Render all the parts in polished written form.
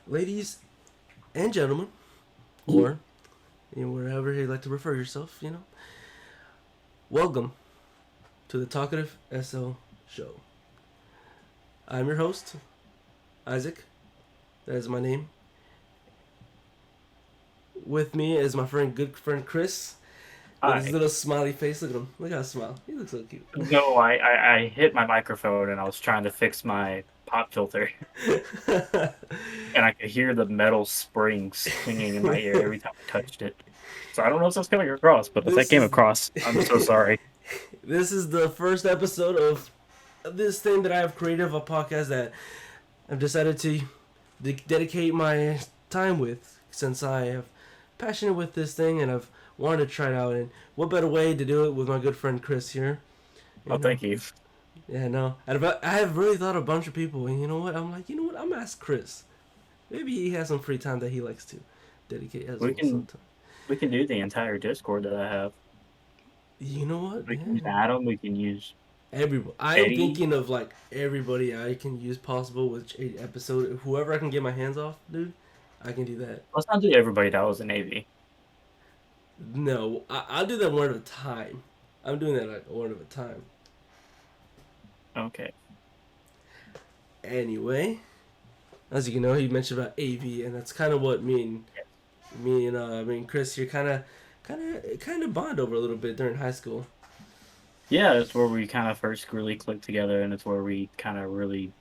ladies and gentlemen, or wherever you like to refer yourself, welcome to the Talkative SL Show. I'm your host, Isaac. That is my name. With me is my good friend Chris, with his Hi. little smiley face. Look at him. Look how smile. He looks so cute. No, I hit my microphone and I was trying to fix my pop filter, and I could hear the metal spring swinging in my ear every time I touched it. So I don't know if that's coming across, but if that this came is across, I'm so sorry. this is the first episode of this thing that I have created, a podcast that I've decided to dedicate my time with, since I am passionate with this thing and I've wanted to try it out. And what better way to do it with my good friend Chris here? Oh, You know, thank you. yeah, no. I have really thought of a bunch of people, and you know what? I'm like, I'm gonna ask Chris. Maybe he has some free time that he likes to dedicate as We well can sometimes. we can do the entire Discord that I have. You know what? We can use Yeah. Adam. We can use Everybody. I am Eddie. thinking of like everybody I can use possible with each episode. Whoever I can get my hands off, dude, I can do that. Let's not do everybody that was in Navy. No, I'll do that one at a time. I'm doing that like one at a time. Okay. Anyway, as you can know, he mentioned about AV, and that's kind of what me and Chris here kind of bond over a little bit during high school. Yeah, that's where we kind of first really clicked together, and it's where we kind of really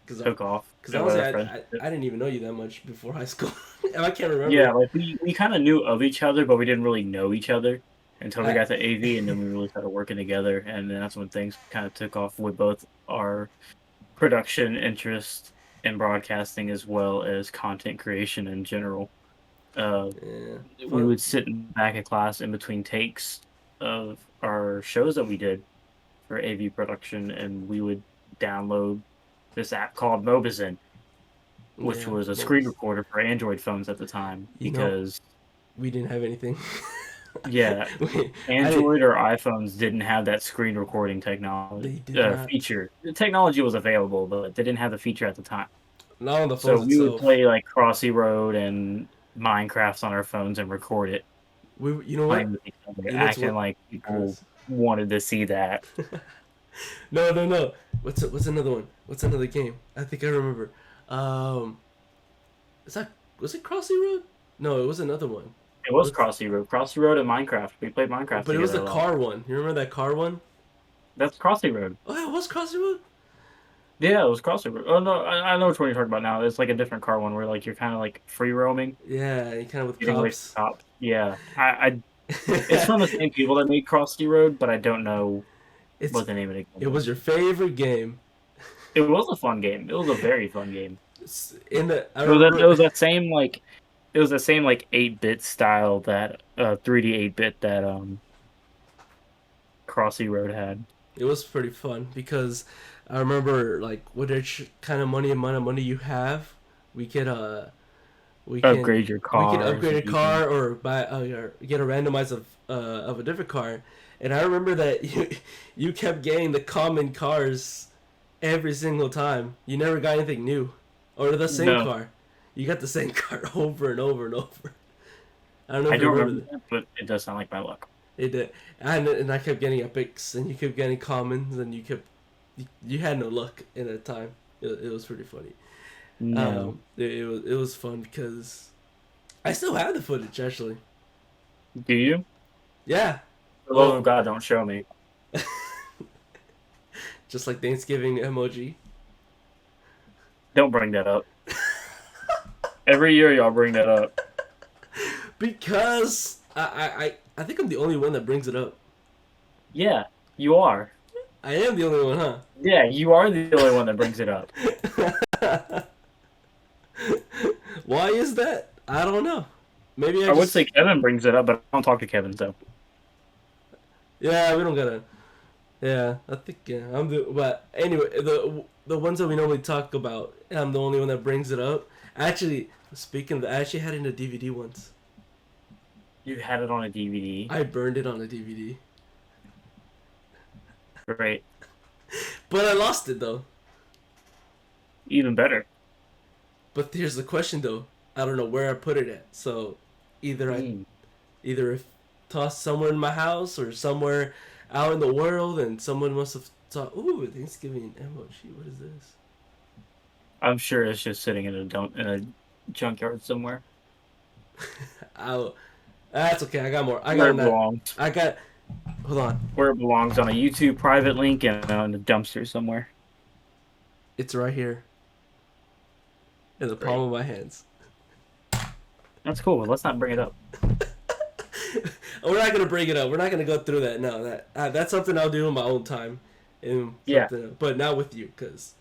Cause, took off cause with honestly, our I friendship. didn't even know you that much before high school. I can't remember. Yeah, like we kind of knew of each other, but we didn't really know each other until we I, got to AV, and then we really started working together, and then that's when things kind of took off with both our production interest in broadcasting as well as content creation in general. Uh, yeah, we fun. would sit in back of class in between takes of our shows that we did for AV production, and we would download this app called Mobizin, which Yeah, was a screen movies. recorder for Android phones at the time, You know, because we didn't have anything. yeah, I didn't. Android or iPhones didn't have that screen recording They technology did not. feature. The technology was available, but they didn't have the feature at the time. Not on the So phones we would itself. play like Crossy Road and Minecraft on our phones and record it, You know playing what? with each other, You know what's acting what, like people Chris? wanted to see that. No, no, no. What's another one? What's another game? I think I remember. Um, is that was it Crossy Road? No, it was another one. It was What's Crossy Road and Minecraft. We played Minecraft But it was together the a lot. car one. You remember that car one? That's Crossy Road. Oh, yeah, it was Crossy Road. Yeah, it was Crossy Road. Oh no, I know which one you're talking about now. It's like a different car one where like you're kind of like free roaming, Yeah, and kind of with getting away from cops. cops. Yeah, I it's from the same people that made Crossy Road, but I don't know it's what the name of the it game was is. your favorite game. It was a fun game. It was a very fun game. In the I It remember. was that same like it was the same like 8-bit style that 3D 8-bit that Crossy Road had. It was pretty fun because I remember like whatever kind of amount of money you have, we could we can Upgrade your we can cars upgrade and a you can car or buy or get a randomize of a different car. And I remember that you kept getting the common cars every single time. You never got anything new or the same no. car. You got the same car over and over and over. I don't know I if you don't remember remember that. that, but it does sound like my luck. It did. And I kept getting epics, and you kept getting commons, and you had no luck in that time. It was pretty funny. No. It was fun because I still have the footage actually. Do you? Yeah. For the love Well, of God, don't show me. just like Thanksgiving emoji. Don't bring that up. Every year y'all bring that up. Because I think I'm the only one that brings it up. Yeah, you are. I am the only one, huh? Yeah, you are the only one that brings it up. Why is that? I don't know. Maybe I I would say just Kevin brings it up, but I don't talk to Kevin, so. yeah. We don't gotta. Yeah, I think yeah. I'm the but anyway the ones that we normally talk about. I'm the only one that brings it up. Actually, speaking of that, I actually had it in a DVD once. You had it on a DVD. I burned it on a DVD, Great. but I lost it though. Even better. But here's the question though. I don't know where I put it at. So either if tossed somewhere in my house or somewhere out in the world, and someone must have thought, "Ooh, Thanksgiving emoji. What is this?" I'm sure it's just sitting in a junkyard somewhere. That's okay. I got more. Where it belongs. I got. Hold on. Where it belongs, on a YouTube private link and on the dumpster somewhere. It's right here. In the palm of my hands. That's cool. Let's not bring it up. We're not gonna bring it up. We're not gonna go through that. No, that's something I'll do in my own time. But not with you, because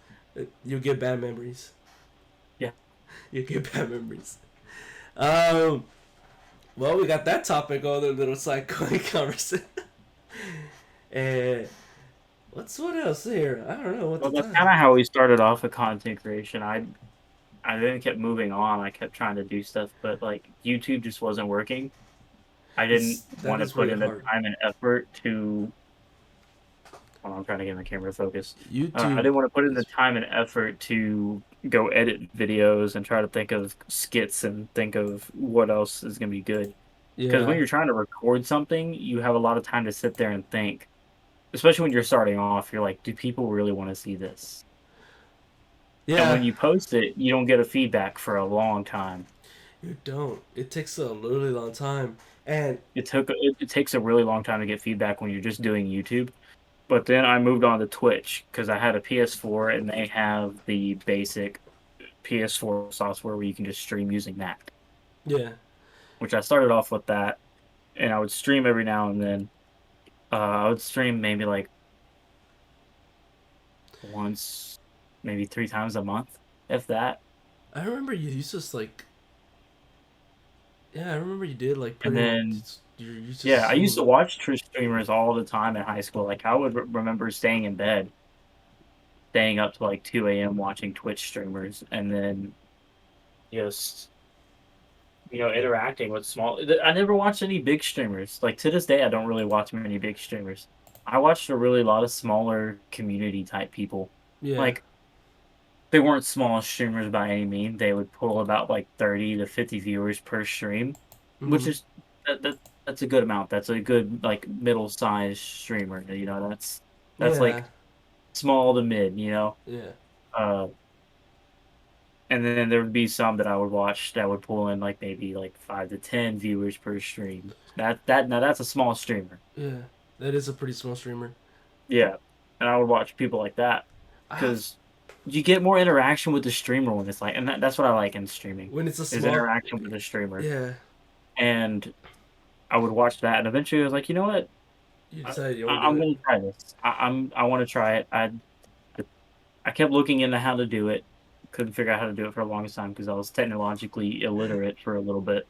you get bad memories. Yeah. You get bad memories. Well, we got that topic on the little side conversation. And what else here? I don't know. Well, that's kind of how we started off with content creation. I then kept moving on. I kept trying to do stuff, but like YouTube just wasn't working. I didn't want to put in the time and effort to. Well, I'm trying to get my camera focused. YouTube. I didn't want to put in the time and effort to go edit videos and try to think of skits and think of what else is going to be good. Because when you're trying to record something, you have a lot of time to sit there and think. Especially when you're starting off, you're like, do people really want to see this? Yeah. And when you post it, you don't get a feedback for a long time. You don't. It takes a really long time. And it takes a really long time to get feedback when you're just doing YouTube. But then I moved on to Twitch because I had a PS4 and they have the basic PS4 software where you can just stream using that. Yeah. Which I started off with that, and I would stream every now and then. I would stream maybe like once, maybe 3 times a month, if that. I remember you used to like. Yeah, I remember you did like. And then. I used to watch Twitch streamers all the time in high school. Like, I would remember staying in bed, staying up to like 2 a.m. watching Twitch streamers, and then just, interacting with small. I never watched any big streamers. Like, to this day, I don't really watch many big streamers. I watched a lot of smaller community type people. Yeah. Like, they weren't small streamers by any means. They would pull about like 30 to 50 viewers per stream, which is that's a good amount. That's a good like middle-sized streamer. That's like small to mid. Yeah. And then there would be some that I would watch that would pull in like maybe like 5 to 10 viewers per stream. Now that's a small streamer. Yeah, that is a pretty small streamer. Yeah, and I would watch people like that because you get more interaction with the streamer when it's like, and that's what I like in streaming. When it's is interaction with the streamer. Yeah. And I would watch that, and eventually I was like, you know what? I'm going to try this. I want to try it. I kept looking into how to do it. Couldn't figure out how to do it for the longest time because I was technologically illiterate for a little bit.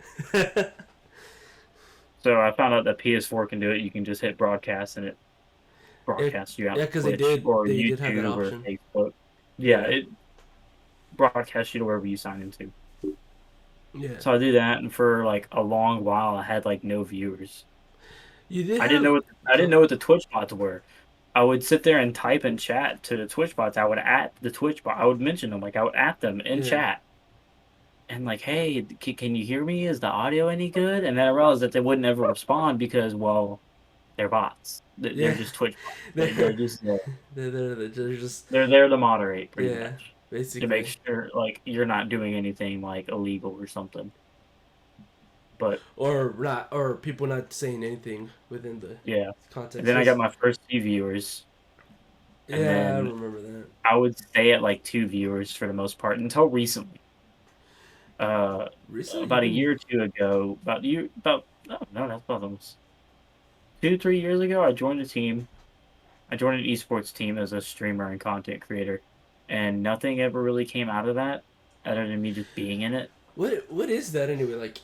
So I found out that PS4 can do it. You can just hit broadcast, and it broadcasts you out. Yeah, because they did have that option. Facebook. Yeah, it broadcasts you to wherever you sign into. Yeah. So I do that, and for like a long while, I had like no viewers. I didn't know what the Twitch bots were. I would sit there and type and chat to the Twitch bots. I would at the Twitch bot. I would mention them, like I would at them in chat, and like, hey, can you hear me? Is the audio any good? And then I realized that they wouldn't ever respond because, well, they're bots. They're just Twitch bots. They're just they're there to moderate, pretty much. Basically. To make sure like you're not doing anything like illegal or something. But or people not saying anything within the context. And then I got my first 2 viewers. And I remember that. I would stay at like 2 viewers for the most part until recently. About a year or 2 ago, that's about almost 2-3 years ago, I joined a team. I joined an esports team as a streamer and content creator. And nothing ever really came out of that, other than me just being in it. What is that anyway? Like,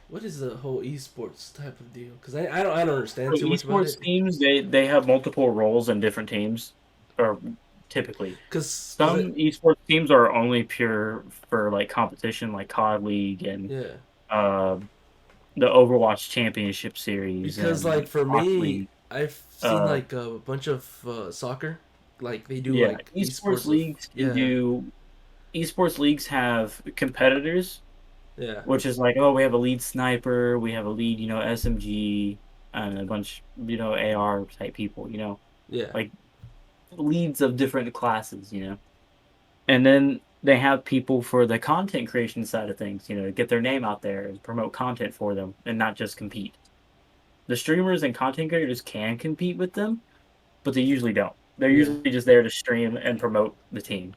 what is the whole esports type of deal? Because I don't understand too much about it. Esports teams, they have multiple roles in different teams, or typically. Because some esports teams are only pure for like competition, like COD League and the Overwatch Championship Series. Because like for me, I've seen like a bunch of soccer. Like they do like esports leagues. You do esports leagues have competitors, Yeah. which is like, oh, we have a lead sniper, we have a lead, SMG, and a bunch, AR type people, Yeah. like leads of different classes. And then they have people for the content creation side of things, to get their name out there and promote content for them and not just compete. The streamers and content creators can compete with them, but they usually don't. They're Yeah. usually just there to stream and promote the team.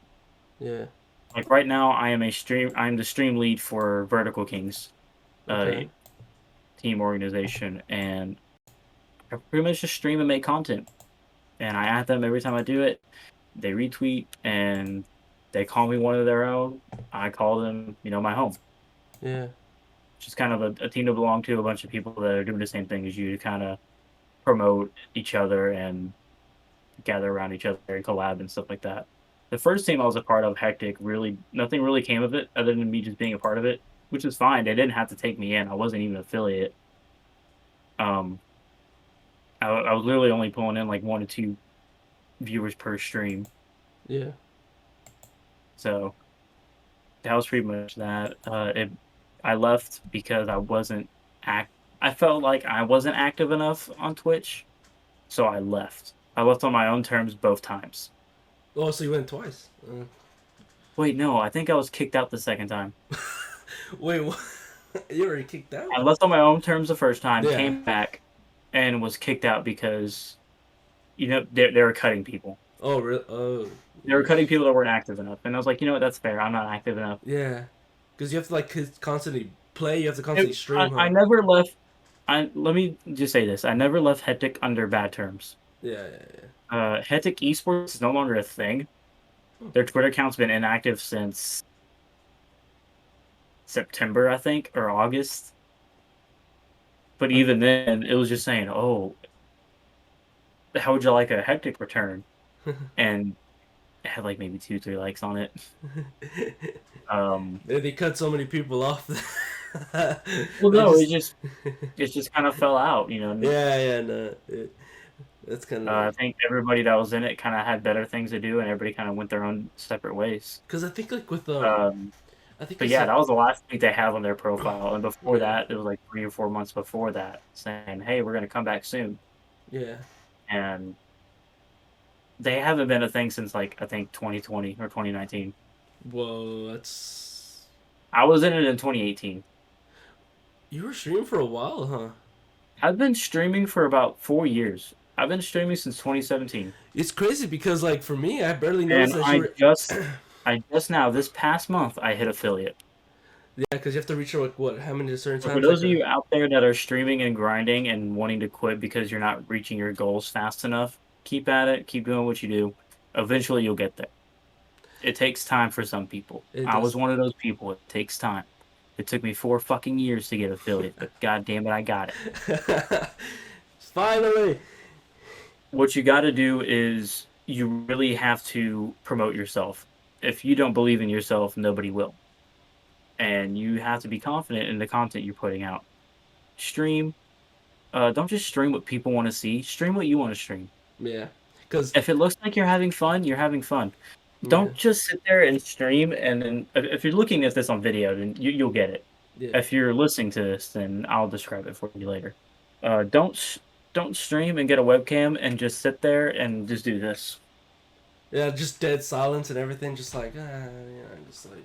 Yeah. Like right now, I'm the stream lead for Vertical Kings, uh, Okay. team organization, and I pretty much just stream and make content. And I add them every time I do it. They retweet and they call me one of their own. I call them, my home. Yeah. Just kind of a team to belong to, a bunch of people that are doing the same thing as you to kind of promote each other and gather around each other and collab and stuff like that. The first team I was a part of, Hectic, really nothing really came of it other than me just being a part of it, which is fine. They didn't have to take me in. I wasn't even an affiliate. Um, I was literally only pulling in like 1 to 2 viewers per stream. Yeah. So that was pretty much that. I left because I felt like I wasn't active enough on Twitch, so I left. I left on my own terms both times. Oh, so you went twice. Wait, no, I think I was kicked out the second time. Wait, what? You already kicked out? I left on my own terms the first time, Yeah. came back, and was kicked out because, they were cutting people. Oh, really? Oh. They were cutting people that weren't active enough, and I was like, you know what, that's fair. I'm not active enough. Yeah. Because you have to like constantly play. You have to constantly stream. I never left. Let me just say this: I never left Hectic under bad terms. Yeah. Yeah. Hectic Esports is no longer a thing. Their Twitter account's been inactive since September, I think, or August. But even then, it was just saying, "Oh, how would you like a Hectic return?" And it had like maybe 2-3 likes on it. They cut so many people off. Well, no, it just kind of fell out, Yeah. No. That's kind of. I think everybody that was in it kind of had better things to do, and everybody kind of went their own separate ways. Because I think like with I think But yeah, that was the last tweet they have on their profile, and before that, it was like 3 or 4 months before that, saying, "Hey, we're gonna come back soon." Yeah. And they haven't been a thing since like I think 2020 or 2019. Whoa, that's. I was in it in 2018. You were streaming for a while, huh? I've been streaming for about 4 years. I've been streaming since 2017. It's crazy because like for me, I barely noticed And that you were. I just now this past month I hit affiliate. Yeah, because you have to reach like what? How many certain So times? for those of you out there that are streaming and grinding and wanting to quit because you're not reaching your goals fast enough, keep at it. Keep doing what you do. Eventually, you'll get there. It takes time for some people. I was one of those people. It takes time. It took me 4 fucking years to get affiliate, but god damn it, I got it. Finally. What you got to do is you really have to promote yourself. If you don't believe in yourself, nobody will. And you have to be confident in the content you're putting out. Stream. Don't just stream what people want to see. Stream what you want to stream. Yeah. Because if it looks like you're having fun, you're having fun. Don't just sit there and stream. And then if you're looking at this on video, then you'll get it. Yeah. If you're listening to this, then I'll describe it for you later. Don't stream and get a webcam and just sit there and just do this. Yeah, just dead silence and everything, just like, just like,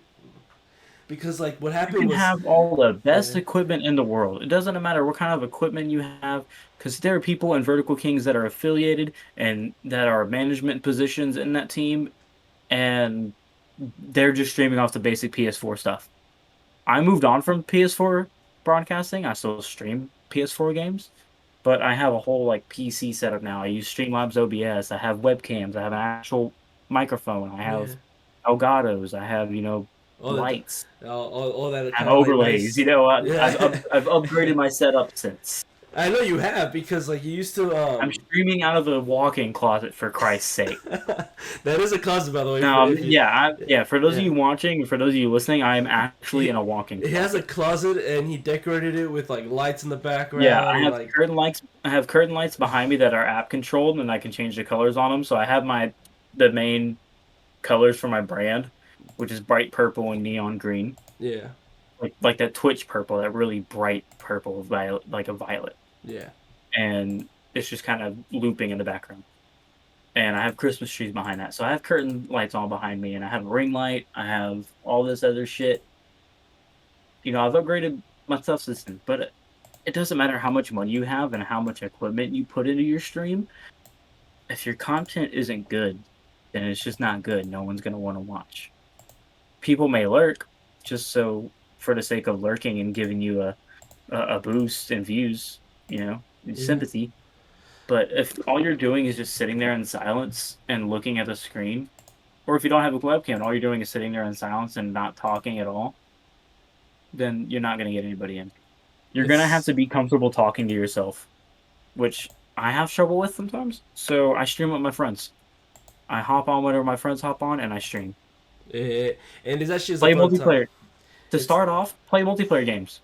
because like what happened was you can have all the best equipment in the world. It doesn't matter what kind of equipment you have, because there are people in Vertical Kings that are affiliated and that are management positions in that team, and they're just streaming off the basic PS4 stuff. I moved on from PS4 broadcasting. I still stream PS4 games, but I have a whole like PC setup now. I use Streamlabs OBS. I have webcams. I have an actual microphone. I have Elgatos. I have lights. All that. I have overlays. Nice. I've upgraded my setup since. I know you have, because like you used to. I'm streaming out of a walk-in closet, for Christ's sake. That is a closet, by the way. For those of you watching, for those of you listening, I am actually in a walk-in closet. He has a closet, and he decorated it with like lights in the background. Yeah, I have curtain lights. I have curtain lights behind me that are app controlled, and I can change the colors on them. So I have the main colors for my brand, which is bright purple and neon green. Yeah. Like that Twitch purple, that really bright purple violet, like a violet. Yeah. And it's just kind of looping in the background. And I have Christmas trees behind that. So I have curtain lights on behind me, and I have a ring light. I have all this other shit. You know, I've upgraded my stuff system, but it doesn't matter how much money you have and how much equipment you put into your stream. If your content isn't good, then it's just not good. No one's going to want to watch. People may lurk just so for the sake of lurking and giving you a boost in views, you know, sympathy. But if all you're doing is just sitting there in silence and looking at the screen, or if you don't have a webcam, all you're doing is sitting there in silence and not talking at all, then you're not going to get anybody in. You're going to have to be comfortable talking to yourself, which I have trouble with sometimes. So I stream with my friends. I hop on whenever my friends hop on, and I stream. And is that shit play multiplayer. To start off, play multiplayer games.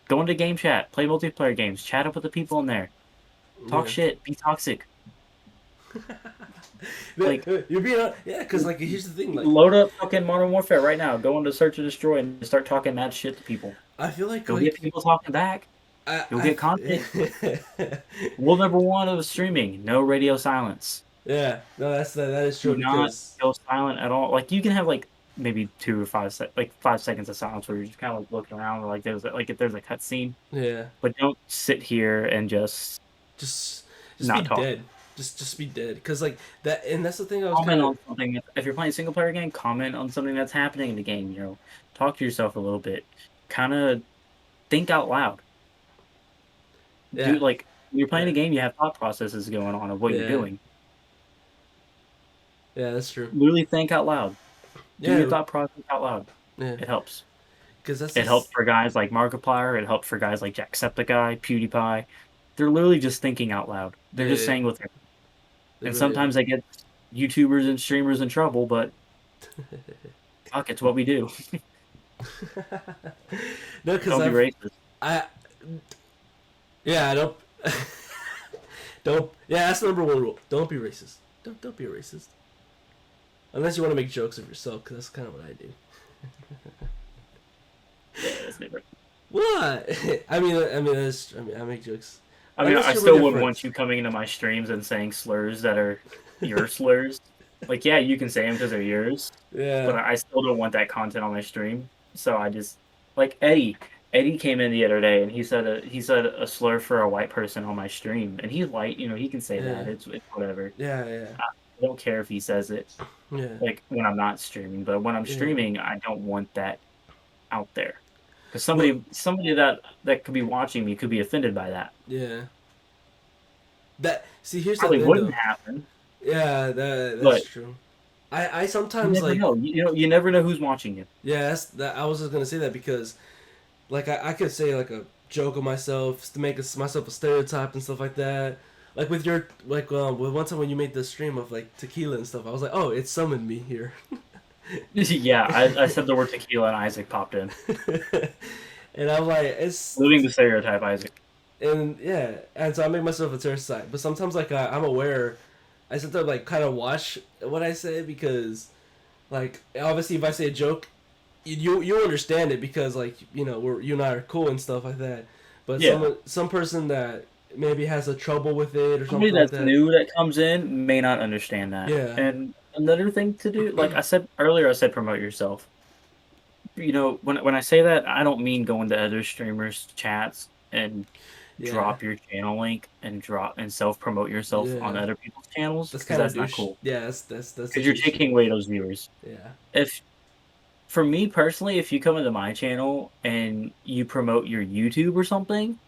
Go into game chat. Play multiplayer games. Chat up with the people in there. Talk shit. Be toxic. Like you're being because like here's the thing, like load up fucking Modern Warfare right now. Go into Search and Destroy and start talking mad shit to people. I feel like you'll get people talking back. You'll get content. Rule number 1 of streaming: no radio silence. Yeah, no, that is true. Do not go silent at all. Like you can have like maybe 2 or 5 seconds of silence where you're just kind of like looking around, or like if there's a cutscene. Yeah. But don't sit here and just not be talk. Dead. Just be dead, because like that, and that's the thing. I was comment on something. If you're playing a single player game, comment on something that's happening in the game. You know, talk to yourself a little bit. Kind of think out loud. Yeah. Dude, like when you're playing a game, you have thought processes going on of what you're doing. Yeah, that's true. Literally think out loud. Do your thought process out loud. Yeah, it helps. Because it helps for guys like Markiplier. It helped for guys like Jacksepticeye, PewDiePie. They're literally just thinking out loud. They're just saying what they're. And sometimes they get YouTubers and streamers in trouble, but fuck, it's what we do. No, because don't be racist. I don't. Don't. Yeah, that's the number 1 rule. Don't be racist. Don't be a racist. Unless you want to make jokes of yourself, because that's kind of what I do. Yeah, that's never. What? I make jokes. I still wouldn't want you coming into my streams and saying slurs that are your slurs. Like, yeah, you can say them because they're yours. Yeah. But I still don't want that content on my stream. So I just like Eddie. Eddie came in the other day and he said a slur for a white person on my stream, and he's white. You know, he can say that. It's whatever. Yeah. I don't care if he says it. Yeah. Like when I'm not streaming, but when I'm streaming, I don't want that out there. Because somebody that could be watching me could be offended by that. Yeah. Here's probably wouldn't happen. Yeah, that's true. I sometimes you never know who's watching you. Yeah, I was just gonna say that because, like, I could say like a joke of myself to make myself a stereotype and stuff like that. Like with your with one time when you made the stream of like tequila and stuff, I was like, oh, it summoned me here. Yeah, I said the word tequila and Isaac popped in. And I'm like, it's living the stereotype, Isaac. And yeah, and so I make myself a stereotype. But sometimes like I'm aware, I sit there like kind of watch what I say, because like obviously if I say a joke, you understand it because like you and I are cool and stuff like that. But some person that maybe has a trouble with it or something that's like that. new that comes in may not understand that. Yeah. And another thing to do, like I said earlier, promote yourself. You know, when I say that, I don't mean go into other streamers' chats and drop your channel link and self-promote yourself on other people's channels. That's not cool. Yeah, that's because you're taking away those viewers. Yeah. For me personally, if you come into my channel and you promote your YouTube or something,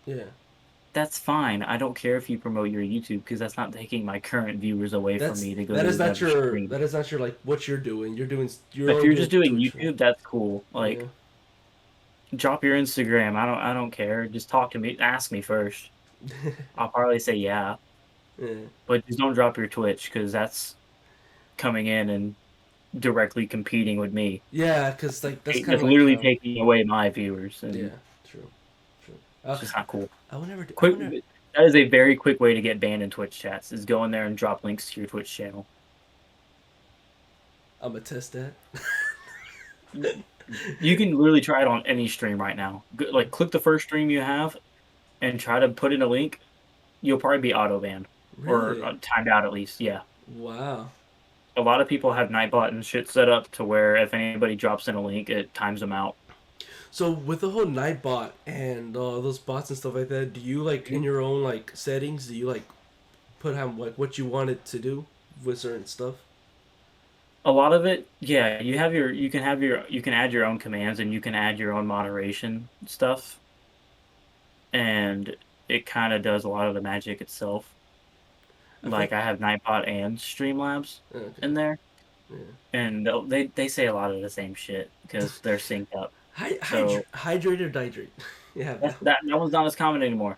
that's fine. I don't care if you promote your YouTube because that's not taking my current viewers away from me to go. That is not your like what you're doing. If you're just doing YouTube, that's cool. Like, drop your Instagram. I don't care. Just talk to me. Ask me first. I'll probably say yeah. But just don't drop your Twitch because that's coming in and directly competing with me. Yeah, because like that's kind of literally taking away my viewers. And true. It's just not cool. I would never do. That is a very quick way to get banned in Twitch chats. Is go in there and drop links to your Twitch channel. I'm gonna test that. You can literally try it on any stream right now. Like, click the first stream you have and try to put in a link. You'll probably be auto banned or Really? timed out at least. Yeah. Wow. A lot of people have Nightbot and shit set up to where if anybody drops in a link, it times them out. So with the whole Nightbot and those bots and stuff like that, do you like in your own like settings? Do you like put how like what you want it to do with certain stuff? A lot of it, yeah, you can add your own commands and you can add your own moderation stuff, and it kind of does a lot of the magic itself. I Like think. I have Nightbot and Streamlabs Okay. in there, Yeah. and they say a lot of the same shit because they're synced up. So Hydrate or dihydrate? Yeah. that one's not as common anymore.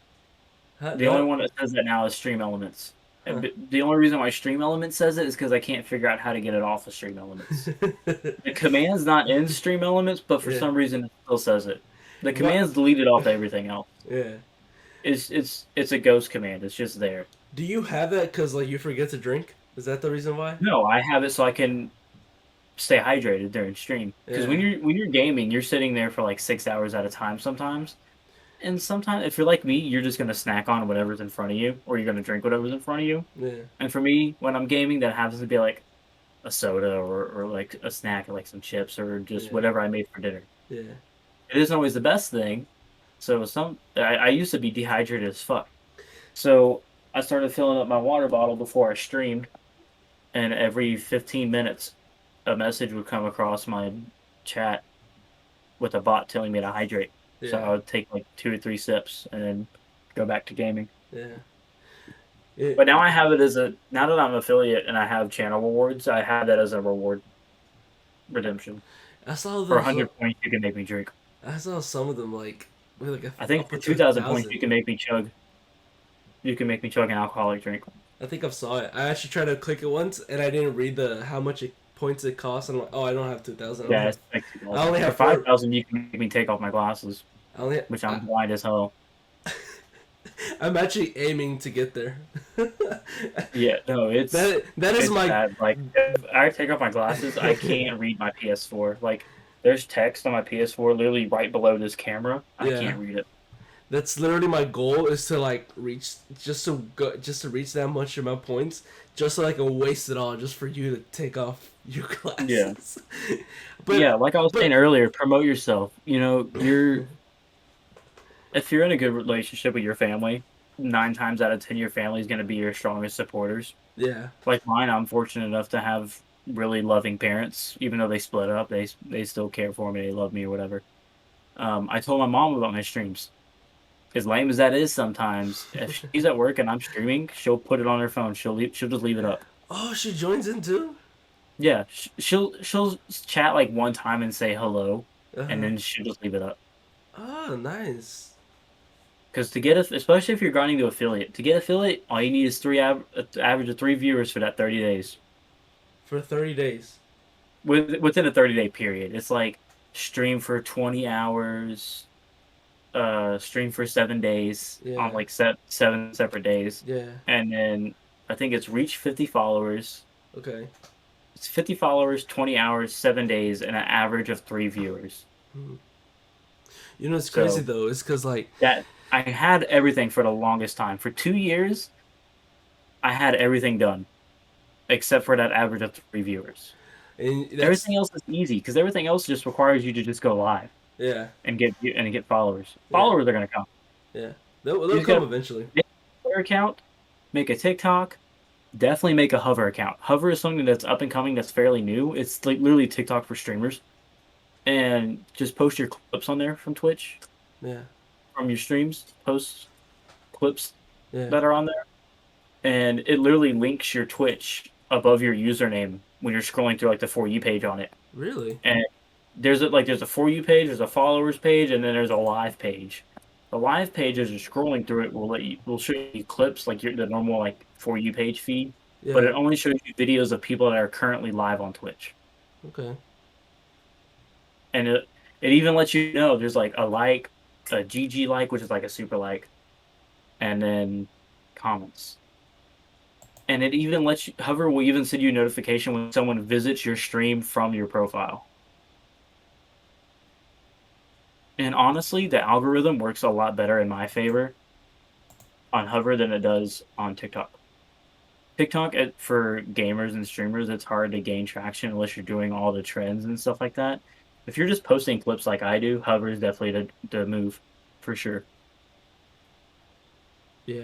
The only That. one that says that now is Stream Elements. Huh. The only reason why Stream Elements says it is because I can't figure out how to get it off of Stream Elements. The command's not in Stream Elements, but for Yeah. some reason it still says it. The What? command's deleted off everything else. Yeah. It's a ghost command. It's just there. Do you have that because like you forget to drink? Is that the reason why? No, I have it so I can stay hydrated during stream. Because Yeah. when you're gaming, you're sitting there for like 6 hours at a time sometimes. And sometimes, if you're like me, you're just gonna snack on whatever's in front of you, or you're gonna drink whatever's in front of you. Yeah. And for me, when I'm gaming, that happens to be like a soda or like a snack, like some chips or just Yeah. whatever I made for dinner. Yeah. It isn't always the best thing. So I used to be dehydrated as fuck. So I started filling up my water bottle before I streamed, and every 15 minutes, a message would come across my chat with a bot telling me to hydrate. So I Yeah. would take like 2 or 3 sips and then go back to gaming. Yeah. But now I have it now that I'm affiliate and I have channel rewards, I have that as a reward redemption. I saw For those. 100 points, you can make me drink. I saw some of them like with like I think up for to 2,000 points, 1,000. you can make me chug. You can make me chug an alcoholic drink. I think I saw it. I actually tried to click it once and I didn't read the how much points it costs. And I'm like, oh, I don't have 2,000. Yeah, it's like I only 2,000. For have four. 5,000, you can make me take off my glasses, I only. which I'm blind as hell. I'm actually aiming to get there. Yeah, no, it's that is it's my. bad. Like, if I take off my glasses, I can't read my PS4. Like, there's text on my PS4 literally right below this camera. I Yeah. can't read it. That's literally my goal is to like reach just to reach that much amount of points just so I can waste it all just for you to take off your glasses. Yeah. But Yeah, like I was saying earlier, promote yourself. You know, if you're in a good relationship with your family, 9 times out of 10, your family is going to be your strongest supporters. yeah. Like mine, I'm fortunate enough to have really loving parents. Even though they split up, they still care for me. They love me or whatever. I told my mom about my streams. As lame as that is, sometimes if she's at work and I'm streaming, she'll put it on her phone. She'll just leave it up. Oh, she joins in too? Yeah, she'll chat like one time and say hello, Uh-huh. and then she'll just leave it up. Oh, nice. Because to get especially if you're grinding to affiliate, to get affiliate, all you need is average of 3 viewers for that 30 days. For 30 days. Within a 30-day period, it's like stream for 20 hours, stream for 7 days on like 7 separate days, Yeah. and then I think it's reach 50 followers. Okay. It's 50 followers, 20 hours, 7 days, and an average of 3 viewers. You know what's crazy So- though? It's because like That I had everything for the longest time. For 2 years, I had everything done, except for that average of 3 viewers. and that's, Everything else is easy because everything else just requires you to just go live yeah, and get followers. Followers are gonna come. yeah. They'll just come gotta- eventually. Twitter account, make a TikTok, definitely make a Hover account. Hover is something that's up and coming, that's fairly new. It's like literally TikTok for streamers, and just post your clips on there from Twitch, Yeah. from your streams. Post clips Yeah. that are on there, and it literally links your Twitch above your username when you're scrolling through like the For You page on it. Really? And there's a For You page, there's a followers page, and then there's a live page. The live page, as you're scrolling through it, will show you clips like the normal like For You page feed, Yeah. but it only shows you videos of people that are currently live on Twitch. Okay. And it even lets you know there's like a GG like, which is like a super like, and then comments. And it even lets you, Hover will even send you a notification when someone visits your stream from your profile. And honestly, the algorithm works a lot better in my favor on Hover than it does on TikTok. TikTok for gamers and streamers, it's hard to gain traction unless you're doing all the trends and stuff like that. If you're just posting clips like I do, Hover is definitely the move for sure. Yeah,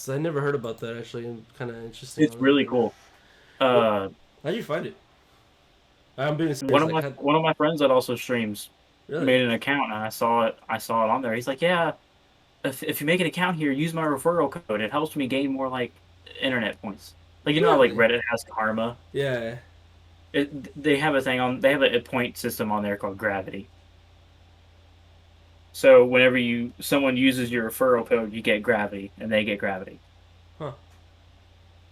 I never heard about that actually. Kind of interesting. It's I'll look really into it. cool. What? Uh, How'd you find it? I'm being serious. Like, how? one of my friends that also streams Really? made an account and I saw it. I saw it on there. He's like, yeah, if you make an account here, use my referral code. It helps me gain more like internet points. Like how, like Really? Reddit has karma. Yeah. They have a thing on. They have a point system on there called gravity. So whenever someone uses your referral code, you get gravity, and they get gravity. Huh.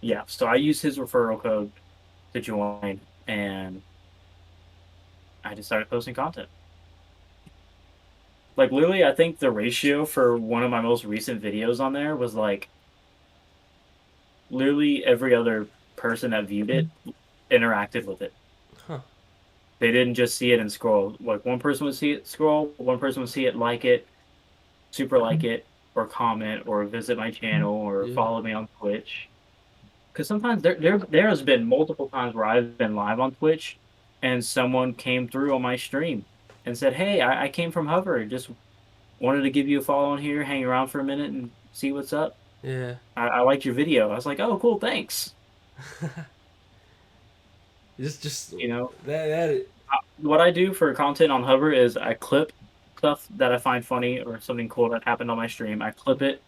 Yeah. So I used his referral code to join, and I just started posting content. Like literally, I think the ratio for one of my most recent videos on there was like literally every other person that viewed it interacted with it. Huh. They didn't just see it and scroll. Like one person would see it, scroll, one person would see it, like it, super like it, or comment, or visit my channel, or Yeah. follow me on Twitch. Because sometimes there has been multiple times where I've been live on Twitch, and someone came through on my stream and said, "Hey, I came from Hover. Just wanted to give you a follow on here, hang around for a minute, and see what's up. Yeah. I liked your video." I was like, "Oh, cool, thanks." just You know, that. what I do for content on Hover is I clip stuff that I find funny or something cool that happened on my stream. I clip it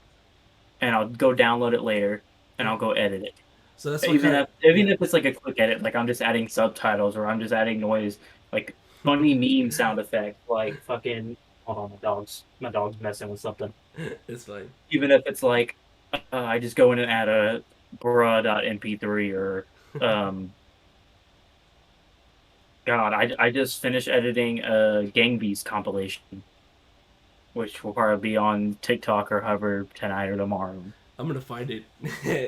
and I'll go download it later and I'll go edit it. So that's what kind of. Even Yeah. if it's like a quick edit, like I'm just adding subtitles or I'm just adding noise, like funny meme sound effect, like fucking hold on, my dog's messing with something. It's fine. Even if it's like I just go in and add a bruh.mp3 or um God, I just finished editing a Gang Beast compilation, which will probably be on TikTok or Hover tonight or tomorrow. I'm gonna find it.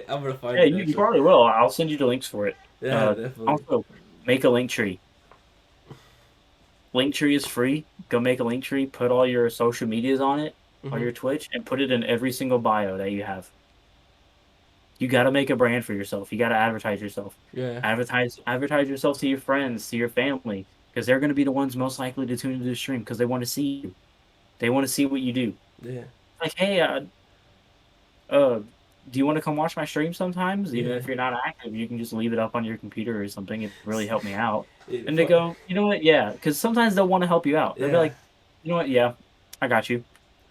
I'm gonna find Yeah, it you actually. probably will. I'll send you the links for it. Yeah, definitely. Also, make a link tree. Link tree is free. Go make a link tree. Put all your social medias on it, on Hmm. your Twitch, and put it in every single bio that you have. You got to make a brand for yourself. You got to advertise yourself. Yeah. Advertise yourself to your friends, to your family, because they're going to be the ones most likely to tune into the stream because they want to see you. They want to see what you do. Yeah. Like, hey, do you want to come watch my stream sometimes? Even Yeah. if you're not active, you can just leave it up on your computer or something. It really helped me out. It, And they go, you know what? Yeah, because sometimes they'll want to help you out. They'll be yeah. like, you know what? Yeah, I got you.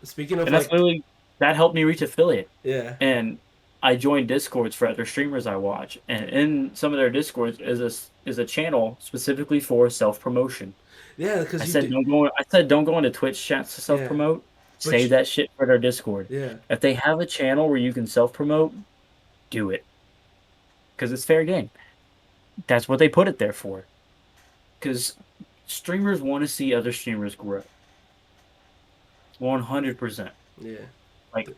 Speaking of And that's like. literally that helped me reach affiliate. Yeah. And I joined Discords for other streamers I watch, and in some of their Discords is a channel specifically for self promotion. Yeah, because I you said do. don't go into Twitch chats to self Yeah. promote. But Save that shit for their Discord. yeah. If they have a channel where you can self promote, do it. Because it's fair game. That's what they put it there for. Because streamers want to see other streamers grow. 100%. Yeah. Like,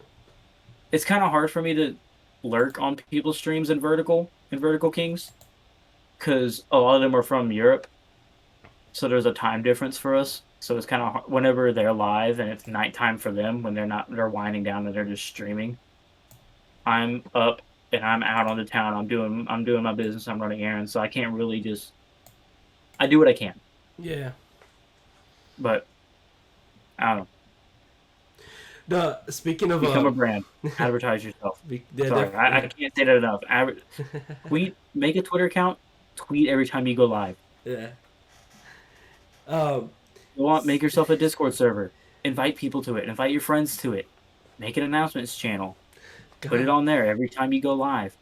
it's kind of hard for me to lurk on people's streams in Vertical Kings. Because a lot of them are from Europe. So there's a time difference for us. So it's kind of hard whenever they're live and it's nighttime for them when they're winding down and they're just streaming. I'm up and I'm out on the town. I'm doing my business. I'm running errands, so I can't really just. I do what I can, Yeah. but I don't know. No. Speaking of Become a brand. Advertise yourself. yeah, Sorry, I can't say that enough. Tweet. Make a Twitter account. Tweet every time you go live. yeah. Um. Make yourself a Discord server. Invite people to it. Invite your friends to it. Make an announcements channel. Put it God, on there every time you go live.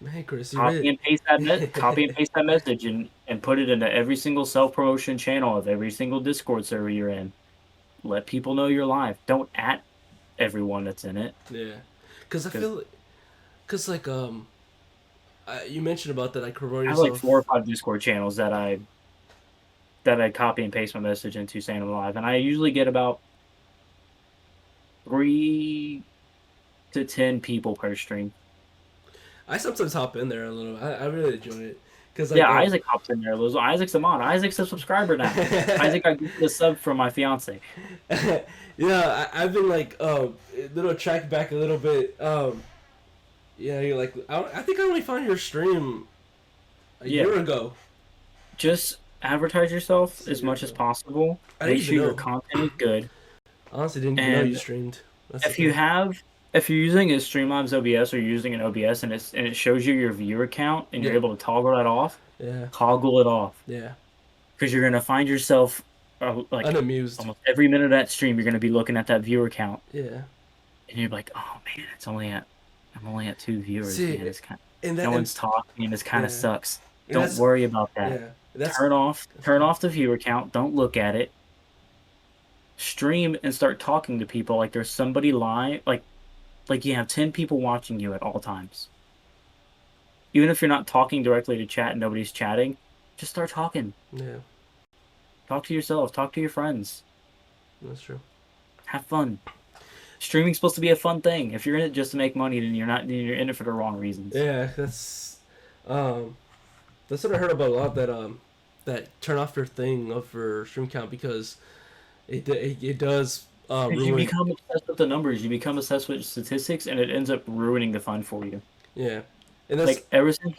man, Chris, you Copy and paste that message and put it into every single self-promotion channel of every single Discord server you're in. Let people know you're live. Don't at everyone that's in it. Yeah, because I feel, like you mentioned about that, like promote I have yourself. like 4 or 5 Discord channels that I copy and paste my message into saying I'm live, and I usually get about 3 to 10 people per stream. I sometimes hop in there a little. I really enjoy it Cause Yeah, Isaac hops in there. Isaac's a mod. Isaac's a subscriber now. Isaac got the sub from my fiance. I've been like little track back a little bit. Yeah, you're like I think I only found your stream a year ago. Just advertise yourself as much as possible. Make sure your content is good. Honestly, didn't even know you streamed. If you're using a Streamlabs OBS or you're using an OBS and it shows you your viewer count and you're able to toggle that off, toggle it off. Yeah. Because you're gonna find yourself like unamused. Almost every minute of that stream, you're gonna be looking at that viewer count. Yeah. And you're like, oh man, I'm only at 2 viewers. See, man, it's kind of, no one's talking, and this kind of sucks. Don't worry about that. Yeah. Turn off the viewer count. Don't look at it. Stream and start talking to people like there's somebody live, like you have 10 people watching you at all times. Even if you're not talking directly to chat and nobody's chatting, just start talking. Yeah. Talk to yourself. Talk to your friends. That's true. Have fun. Streaming's supposed to be a fun thing. If you're in it just to make money, then you're in it for the wrong reasons. Yeah, that's what I heard about a lot, that turn off your thing of your stream count because it does ruin. You become obsessed with the numbers. You become obsessed with statistics, and it ends up ruining the fun for you. Yeah, and that's ever since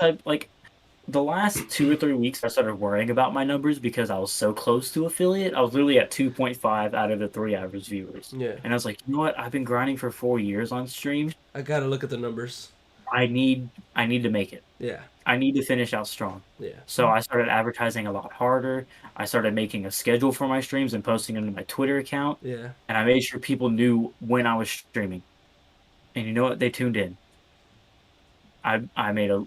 the last 2 or 3 weeks, I started worrying about my numbers because I was so close to affiliate. I was literally at 2.5 out of the 3 average viewers. Yeah. And I was like, you know what? I've been grinding for 4 years on stream. I gotta look at the numbers. I need to make it. Yeah. I need to finish out strong. Yeah. So I started advertising a lot harder. I started making a schedule for my streams and posting them to my Twitter account. Yeah. And I made sure people knew when I was streaming. And you know what? They tuned in. I made a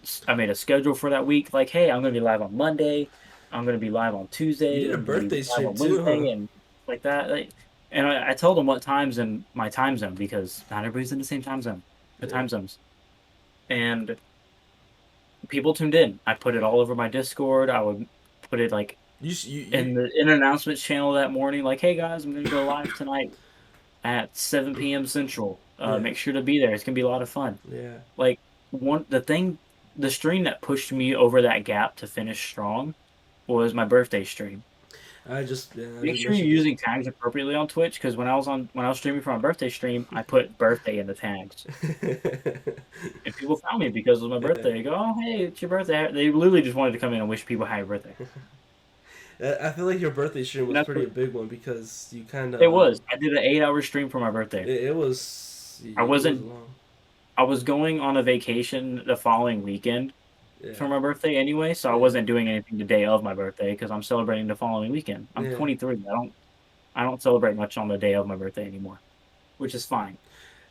schedule for that week. Like, hey, I'm gonna be live on Monday. I'm gonna be live on Tuesday. You did a birthday stream on too, Wednesday, and like that. And I told them what times in my time zone because not everybody's in the same time zone. The time zones. And people tuned in. I put it all over my Discord. I would put it in an announcements channel that morning. Like, hey guys, I'm gonna go live tonight at 7 p.m. Central. Make sure to be there. It's gonna be a lot of fun. Yeah. The stream that pushed me over that gap to finish strong was my birthday stream. Make sure you're using tags appropriately on Twitch because when I was streaming for my birthday stream, I put birthday in the tags. And people found me because it was my birthday. They go, oh hey, it's your birthday. They literally just wanted to come in and wish people happy birthday. I feel like your birthday stream was a big one because you kind of. It was. I did an 8-hour stream for my birthday. It was. I was going on a vacation the following weekend for my birthday anyway, so I wasn't doing anything the day of my birthday because I'm celebrating the following weekend. I'm 23. I don't celebrate much on the day of my birthday anymore, which is fine.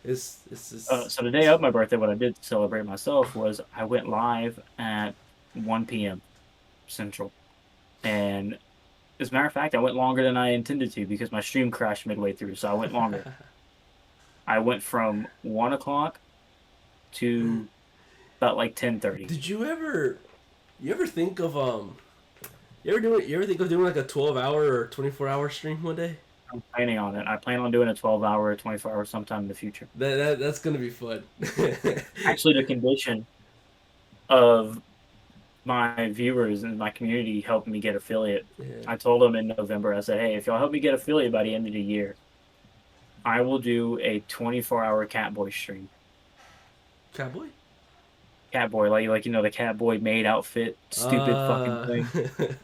So the day of my birthday, what I did to celebrate myself was I went live at 1 p.m. Central, and as a matter of fact, I went longer than I intended to because my stream crashed midway through, so I went longer. I went from 1 o'clock to about 10:30. Did you ever think of you ever think of doing like a 12-hour or 24-hour stream one day? I'm planning on it. I plan on doing a 12-hour or 24-hour sometime in the future. That's gonna be fun. Actually, the condition of my viewers and my community helping me get affiliate. Yeah. I told them in November, I said, hey, if y'all help me get affiliate by the end of the year, I will do a 24-hour Catboy stream. Catboy? Catboy, like the Catboy maid outfit, stupid fucking thing.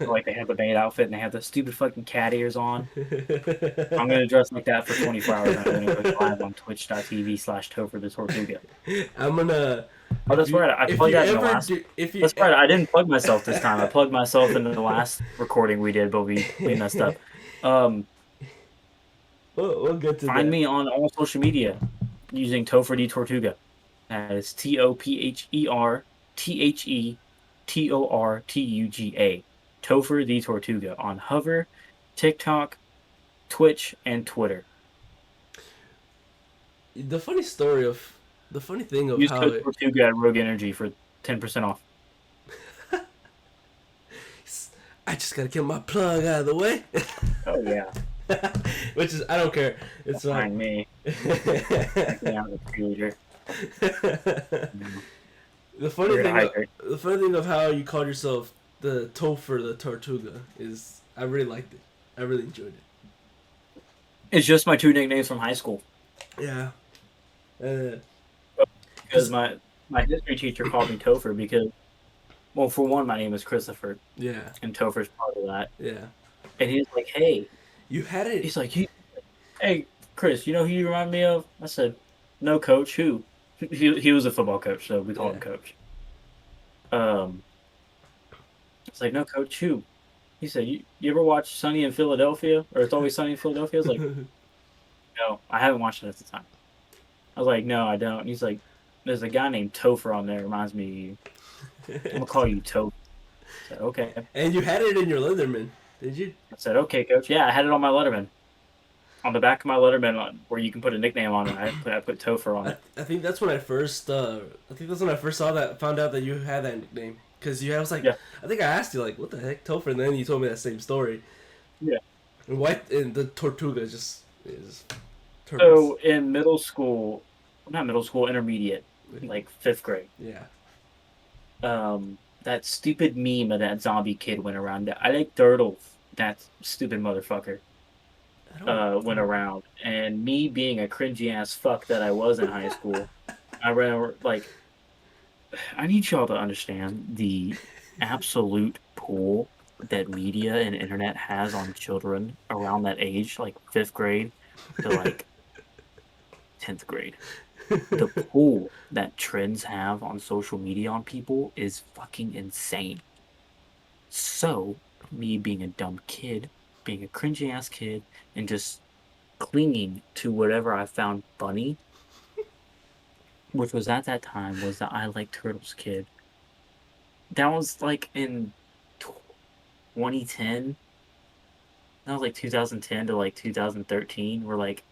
Like they have the maid outfit and they have the stupid fucking cat ears on. I'm gonna dress like that for 24 hours. I'm gonna go live on twitch.tv/TopherTheTortuga. I'm gonna. Oh, that's right. I plugged that in the last. That's right. I didn't plug myself this time. I plugged myself into the last recording we did, but we messed up. We'll get to that. Find me on all social media using TopherTheTortuga. That is TopherTheTortuga. TopherTheTortuga on Hover, TikTok, Twitch, and Twitter. The funny thing of use how code Tortuga at Rogue Energy for 10% off. I just gotta get my plug out of the way. Oh yeah. Which is, I don't care. It's fine. Me. The funny thing of how you called yourself the Topher the Tortuga is. I really liked it. I really enjoyed it. It's just my two nicknames from high school. Yeah. Because my history teacher called me Topher because, well, for one, my name is Christopher. Yeah. And Topher's part of that. Yeah. And he's like, hey. You had it. He's like, hey, Chris, you know who you remind me of? I said, no, coach. Who? He was a football coach, so we call him coach. It's like, no, coach. Who? He said, you ever watch Sunny in Philadelphia? Or It's Always Sunny in Philadelphia? I was like, no, I haven't watched it at the time. I was like, no, I don't. And he's like, there's a guy named Topher on there. Reminds me of you. I'm going to call you Topher. I said, okay. And you had it in your Leatherman, did you? I said, okay, coach. Yeah, I had it on my Letterman. On the back of my Letterman, where you can put a nickname on it, I put Topher on it. I think that's when I first. Saw that. Found out that you had that nickname because I was like, yeah. I think I asked you like, what the heck, Topher, and then you told me that same story. Yeah. And the Tortuga just is. Turtles. So in intermediate, like 5th grade. Yeah. That stupid meme of that zombie kid went around. I like turtles. That stupid motherfucker. Went around, and me being a cringy ass fuck that I was in high school, I ran like. I need y'all to understand the absolute pull that media and internet has on children around that age, like 5th grade to like 10th grade. The pull that trends have on social media on people is fucking insane. So, me being a dumb kid, being a cringy ass kid, and just clinging to whatever I found funny, which was at that time was the I Like Turtles kid. That was like in 2010. That was like 2010 to like 2013, where like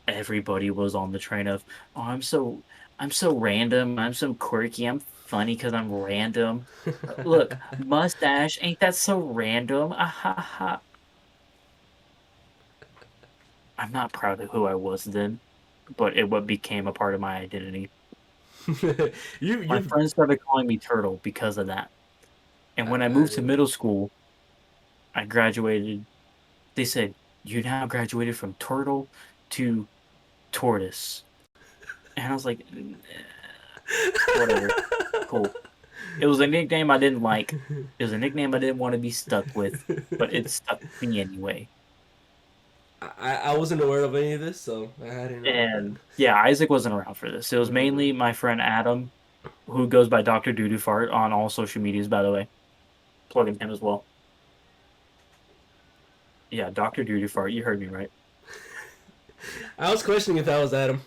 everybody was on the train of, oh, I'm so random, I'm so quirky, I'm funny because I'm random. Look, mustache, ain't that so random? Ah ha ha. I'm not proud of who I was then, but what became a part of my identity. My friends started calling me Turtle because of that. And when I moved to middle school, I graduated. They said, you now graduated from Turtle to Tortoise. And I was like, whatever, cool. It was a nickname I didn't like. It was a nickname I didn't want to be stuck with, but it stuck with me anyway. I wasn't aware of any of this, so I hadn't. And yeah, Isaac wasn't around for this. It was mainly my friend Adam, who goes by Dr. Doodoo Fart on all social medias, by the way. Plugging him as well. Yeah, Dr. Doodoo Fart. You heard me right. I was questioning if that was Adam.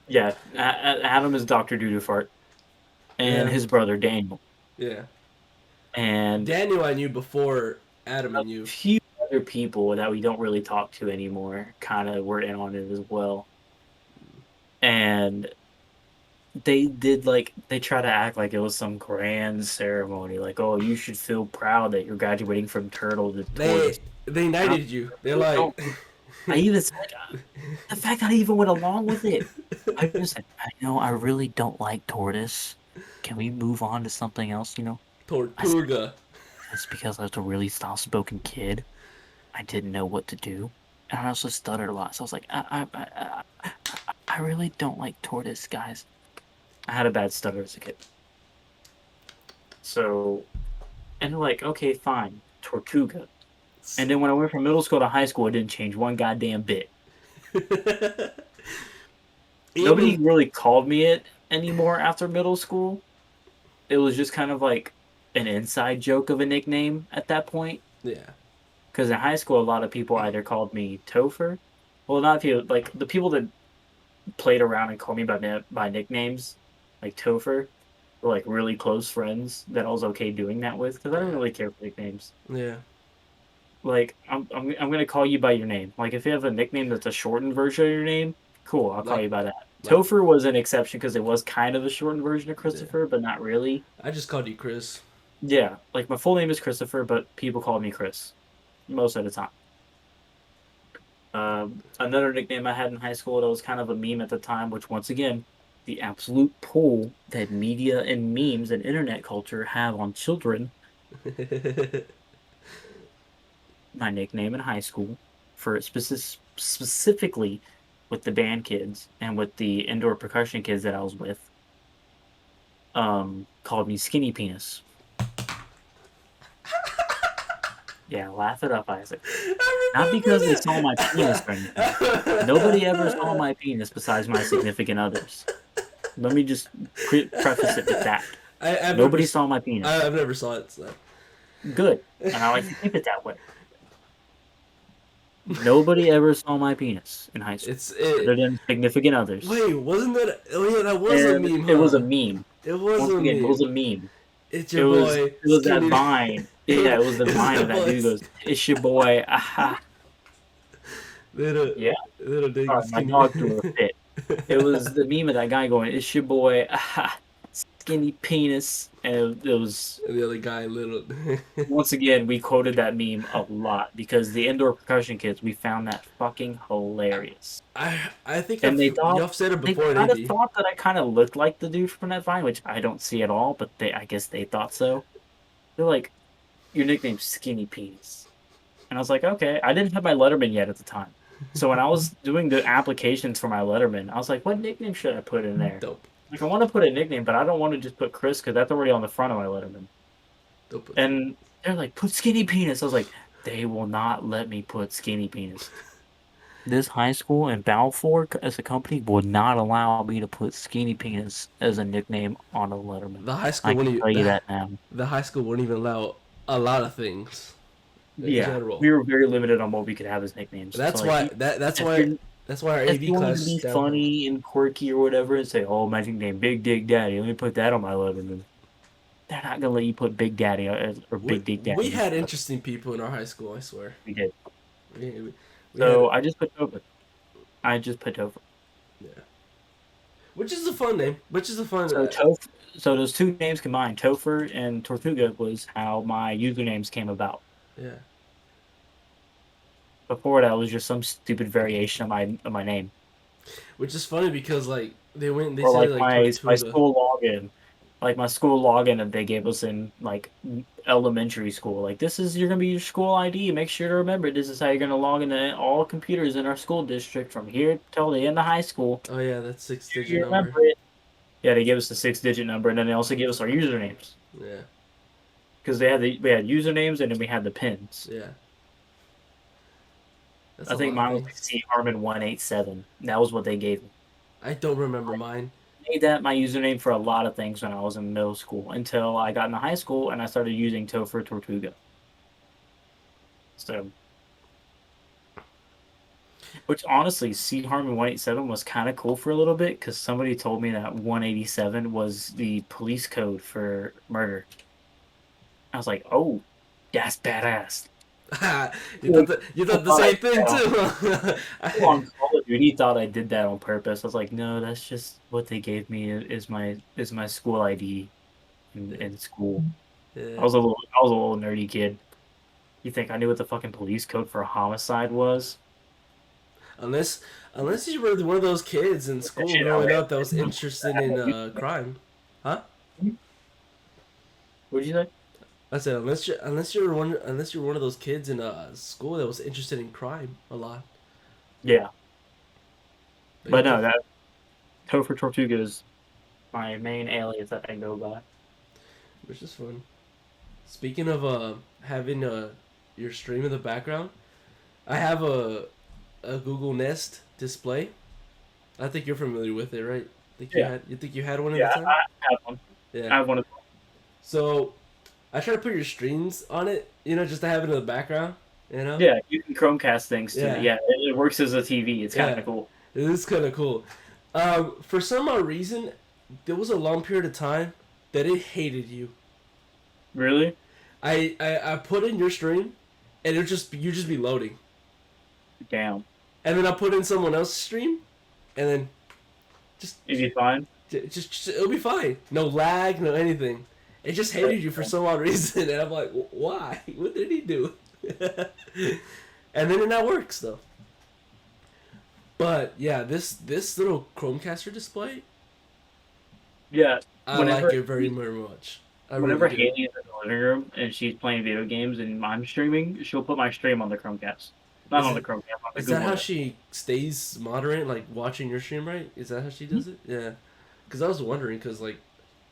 Yeah, Adam is Dr. Doodoo Fart, and his brother Daniel. Yeah. And Daniel I knew before Adam and you. A few other people that we don't really talk to anymore kind of were in on it as well. And they try to act like it was some grand ceremony, like, oh, you should feel proud that you're graduating from Turtle to Tortoise. They knighted you. They're like. I even said, the fact that I even went along with it. I just said, I really don't like Tortoise. Can we move on to something else, Tortuga. It's because I was a really soft-spoken kid. I didn't know what to do. And I also stuttered a lot. So I was like, I really don't like Tortoise, guys. I had a bad stutter as a kid. So, and they're like, okay, fine, Tortuga. And then when I went from middle school to high school, it didn't change one goddamn bit. Nobody really called me it anymore after middle school. It was just kind of like an inside joke of a nickname at that point. Yeah. Because in high school, a lot of people either called me Topher. Well, not people, like the people that played around and called me by nicknames, like Topher, were like really close friends that I was okay doing that with, because I don't really care for nicknames. Yeah. Like, I'm gonna call you by your name. Like, if you have a nickname that's a shortened version of your name, cool, I'll call you by that. Topher was an exception because it was kind of a shortened version of Christopher, but not really. I just called you Chris. Yeah, like my full name is Christopher, but people call me Chris most of the time. Another nickname I had in high school that was kind of a meme at the time, which once again, the absolute pull that media and memes and internet culture have on children My nickname in high school, for specifically with the band kids and with the indoor percussion kids that I was with, called me Skinny Penis. Yeah, laugh it up, Isaac. Not because they saw my penis or anything. Nobody ever saw my penis besides my significant others. Let me just preface it with that. Nobody saw my penis. I've never saw it. So. Good, and I like to keep it that way. Nobody ever saw my penis in high school, other than significant others. Wait, wasn't that? Oh yeah, that was a meme. Huh? It was a meme. It was Once a again, meme. It was a meme. It's your boy. It was that Vine. Yeah, it was the Vine of that dude goes, "It's your boy." Aha. Little dick. Sorry, my dog threw a fit. It was the meme of that guy going, "It's your boy." Aha. Skinny penis, and it was. And the other guy, little. Once again, we quoted that meme a lot because the indoor percussion kids, we found that fucking hilarious. I think you've said it before. They kind of thought that I kind of looked like the dude from that Vine, which I don't see at all. But I guess they thought so. They're like, "Your nickname's Skinny Penis," and I was like, "Okay." I didn't have my Letterman yet at the time, so when I was doing the applications for my Letterman, I was like, "What nickname should I put in there?" Dope. Like, I want to put a nickname, but I don't want to just put Chris because that's already on the front of my Letterman. And they're like, "Put Skinny Penis." I was like, they will not let me put Skinny Penis. This high school and Balfour as a company would not allow me to put Skinny Penis as a nickname on a Letterman. The high school I can tell you that now. The high school wouldn't even allow a lot of things. Yeah, general. We were very limited on what we could have as nicknames. That's so why. That's why our AV class. If you wanted to be funny and quirky or whatever, and say, "Oh, my nickname, Big Dick Daddy," let me put that on my Letterman. They're not gonna let you put Big Daddy or Big Dick Daddy. We had interesting people in our high school. I swear. We did. So I just put Topher. Yeah. Which is a fun name. So those two names combined, Topher and Tortuga, was how my usernames came about. Yeah. Before that was just some stupid variation of my name. Which is funny because like they said my school login. Like my school login that they gave us in like elementary school. Like, you're gonna be your school ID. Make sure to remember this is how you're gonna log into all computers in our school district from here till the end of high school. Oh yeah, that's 6-digit number. Yeah, they gave us the 6-digit number, and then they also gave us our usernames. Yeah. Because we had usernames and then we had the pins. Yeah. I think mine was like C Harmon 187. That was what they gave me. I don't remember mine. I made that my username for a lot of things when I was in middle school until I got into high school and I started using TopherTheTortuga. So, which honestly, C Harmon 187 was kind of cool for a little bit because somebody told me that 187 was the police code for murder. I was like, "Oh, that's badass." you thought the same thing too. On Call of Duty, thought I did that on purpose. I was like, no, that's just what they gave me is my school ID in school. Yeah. I was a little nerdy kid. You think I knew what the fucking police code for a homicide was? Unless you were one of those kids in school growing up that was interested in crime, huh? What did you say? I said unless you're one of those kids in school that was interested in crime a lot. Yeah. But no, that TopherTortuga is my main alias that I go by. Which is fun. Speaking of having your stream in the background, I have a Google Nest display. I think you're familiar with it, right? You think you had one at the time? Yeah, I have one. Yeah. I have one. So, I try to put your streams on it, just to have it in the background, Yeah, you can Chromecast things too. Yeah, it works as a TV. It's kind of cool. It is kind of cool. For some odd reason, there was a long period of time that it hated you. Really? I put in your stream, and you just be loading. Damn. And then I put in someone else's stream, and then it'd be fine. Just it'll be fine. No lag, no anything. It just hated you for some odd reason, and I'm like, why? What did he do? And then it now works though. But yeah, this little Chromecaster display. Yeah, I like it very, very much. I really Whenever do. Haley is in the living room and she's playing video games and I'm streaming, she'll put my stream on the Chromecast. Not Is on the it? Chromecast, on the Is that Google how Net. she stays moderate, like watching your stream, right? Is that how she does it? Yeah. Because I was wondering, because like,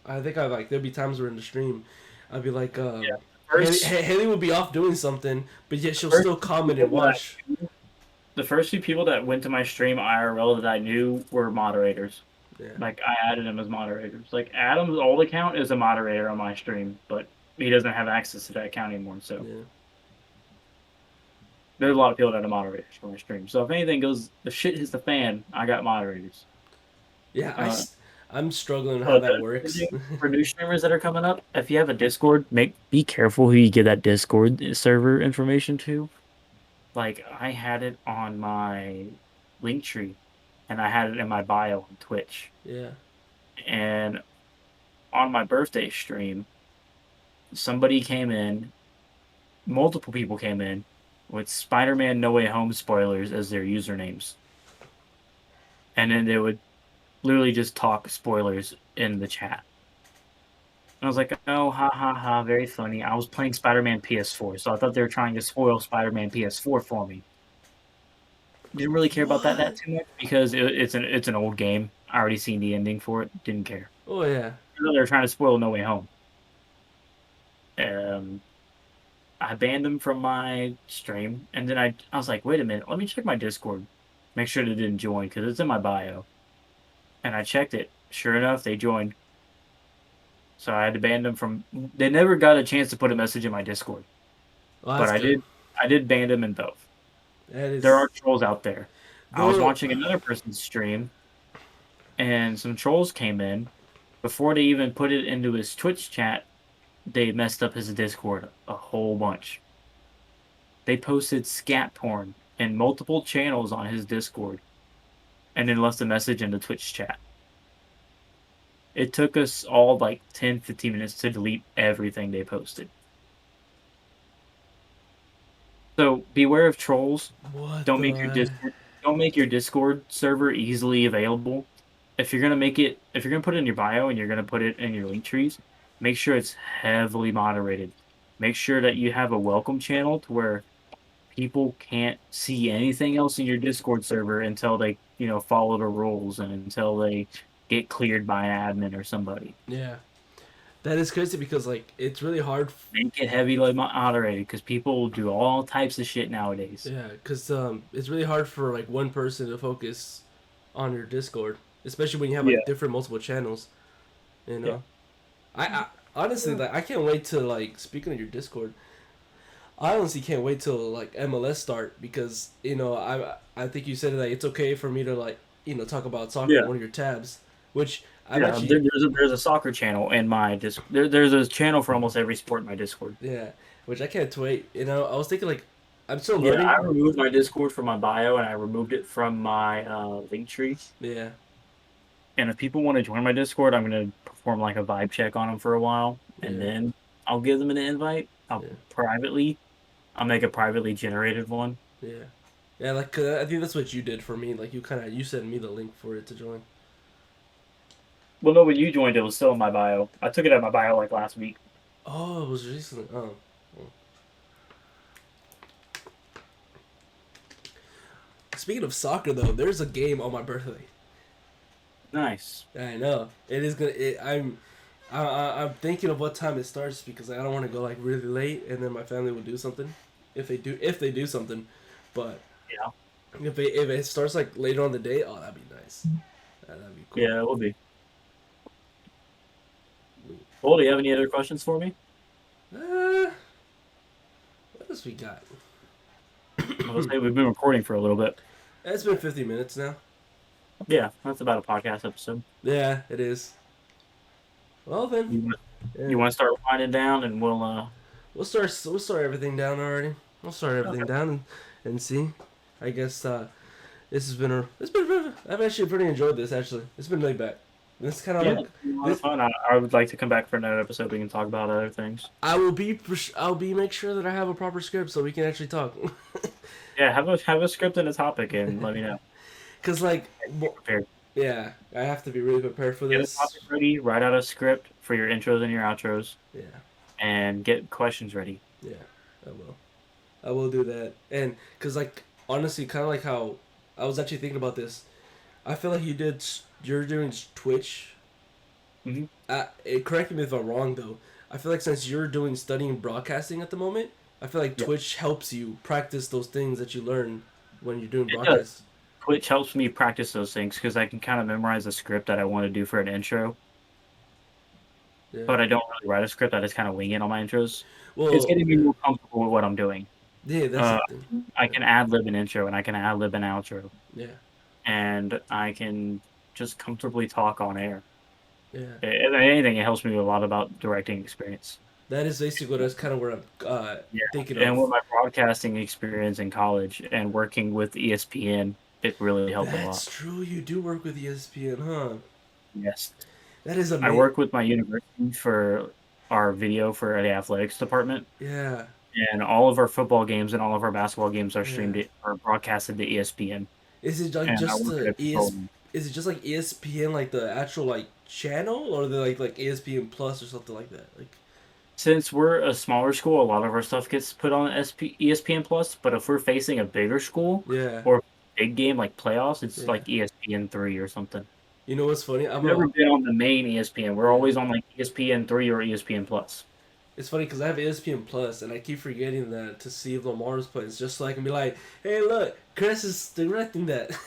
I think I like there'd be times where in the stream, I'd be like, Yeah. First, Haley would be off doing something, but yet she'll first still few comment people and that watch. I knew, the first few people that went to my stream IRL that I knew were moderators. Yeah. Like I added them as moderators. Like Adam's old account is a moderator on my stream, but he doesn't have access to that account anymore. So Yeah. there's a lot of people that are moderators for my stream. So if anything goes, the shit hits the fan, I got moderators. Yeah. Uh, I'm struggling how Oh, that the other works. thing for new streamers that are coming up, if you have a Discord, be careful who you give that Discord server information to. Like I had it on my Linktree, and I had it in my bio on Twitch, Yeah. and on my birthday stream, somebody came in, multiple people came in, with Spider-Man No Way Home spoilers as their usernames, and then they would literally just talk spoilers in the chat. I was like, oh, ha ha ha, very funny. I was playing Spider-Man PS4, so I thought they were trying to spoil Spider-Man PS4 for me. Didn't really care about that What? too much because it's an old game. I already seen the ending for it. Didn't care. Oh yeah. I thought they were trying to spoil No Way Home. Um, I banned them from my stream, and then I was like, wait a minute, let me check my Discord, make sure they didn't join because it's in my bio. And I checked it. Sure enough, they joined. So I had to ban them from. They never got a chance to put a message in my Discord. Well, But that's good. I did ban them in both. That is. There are trolls out there. I was Though. watching another person's stream, and some trolls came in. Before they even put it into his Twitch chat, they messed up his Discord a whole bunch. They posted scat porn in multiple channels on his Discord, and then left a message in the Twitch chat. It took us all like 10, 15 minutes to delete everything they posted. So beware of trolls. What Don't make the? your Discord server easily available. If you're gonna put it in your bio and you're gonna put it in your link trees, make sure it's heavily moderated. Make sure that you have a welcome channel to where people can't see anything else in your Discord server until they, follow the rules and until they get cleared by an admin or somebody. Yeah. That is crazy because like it's really hard. Make it heavily moderated because people do all types of shit nowadays. Yeah, because it's really hard for like one person to focus on your Discord, especially when you have Yeah. like different multiple channels. You know, Yeah. I honestly like I can't wait to like speaking of your Discord. I honestly can't wait till like MLS start because I think you said that it's okay for me to like talk about soccer in Yeah. one of your tabs, which I'm Yeah, actually there's a soccer channel in my there's a channel for almost every sport in my Discord. yeah, which I can't wait. I was thinking like I'm still Yeah, I learning. removed my Discord from my bio and I removed it from my link tree. Yeah, And if people want to join my Discord, I'm gonna perform like a vibe check on them for a while, and yeah, then I'll give them an invite. yeah, I'll make a privately generated one. yeah. Yeah, like 'cause I think that's what you did for me. Like you sent me the link for it to join. Well, no, when you joined, it was still in my bio. I took it out of my bio like last week. Oh, it was recently. Oh. Speaking of soccer, though, there's a game on my birthday. Nice. I know it is gonna. I'm thinking of what time it starts because I don't want to go like really late, and then my family will do something. If they do something, but Yeah. if it starts like later on the day, oh, that'd be nice. That'd be cool. Yeah, it will be. Well, do you have any other questions for me? What else we got? I was say we've been recording for a little bit. It's been 50 minutes now. Yeah, that's about a podcast episode. Yeah, it is. Well then, You want to start winding down, and we'll start everything down already. We'll start everything down and see. I guess this has been I've actually pretty enjoyed this actually. It's been laid back. It's kind of like a lot of fun. I would like to come back for another episode. We can talk about other things. I'll be make sure that I have a proper script so we can actually talk. Yeah, have a script and a topic, and let me know. Cause like Prepared. Yeah, I have to be really prepared for Get a this. topic ready, write out a script for your intros and your outros, Yeah, and get questions ready. yeah, I will. I will do that. And because like honestly, kind of like how I was actually thinking about this. I feel like you're doing Twitch. Hmm. Correct me if I'm wrong though. I feel like since you're doing studying broadcasting at the moment, I feel like Yeah, Twitch helps you practice those things that you learn when you're doing it does. broadcasts. Which helps me practice those things because I can kind of memorize a script that I want to do for an intro, Yeah. but I don't really write a script. I just kind of wing it on my intros. It's Well, getting me more comfortable with what I'm doing. yeah, that's the Uh, thing. I Yeah. can ad lib an intro and I can ad lib an outro, Yeah. and I can just comfortably talk on air. Yeah. If anything, it helps me a lot about directing experience. That is basically that's kind of what I'm Yeah, thinking and of. with my broadcasting experience in college and working with ESPN, it really helped a lot. That's true. You do work with ESPN, huh? Yes. That is I amazing. work with my university for our video for the athletics department, Yeah. and all of our football games and all of our basketball games are Yeah. streamed or broadcasted to ESPN, Is it like and I just work at the a control room. Is it just like ESPN, like the actual like channel, or the like ESPN Plus or something like that? Like, Since we're a smaller school, a lot of our stuff gets put on ESPN Plus, but if we're facing a bigger school yeah, or big game like playoffs, it's yeah. like ESPN 3 or something. You know what's funny? We've never been on the main ESPN. We're Yeah. always on like ESPN 3 or ESPN Plus. It's funny because I have ESPN Plus, and I keep forgetting that to see if Lamar's plays, just so I can be like, "Hey, look, Chris is directing that."